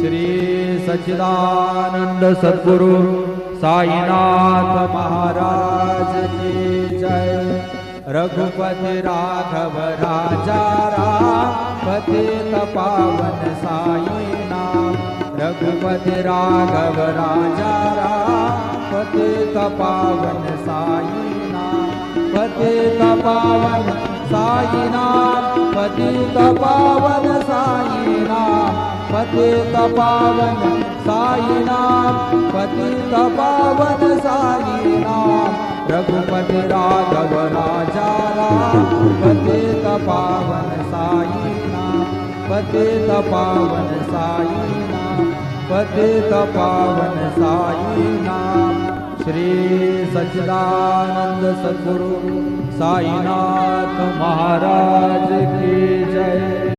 श्री सच्चिदानंद सद्गुरु साईनाथ महाराज की जय। रघुपति राघव राजा राम पतित पावन साई नाम। रघुपति राघव राजा राम पतित पावन साई नाम। पतित पावन साई नाम। पतित पावन साई नाम। पतित पावन साई नाम। पतित पावन साई नाम। रघुपति राघव राजा राम पतित पावन साई नाम। पतित पावन साई नाम। पतित पावन साई नाम। श्री सच्चिदानंद सद्गुरु साईनाथ महाराज की जय।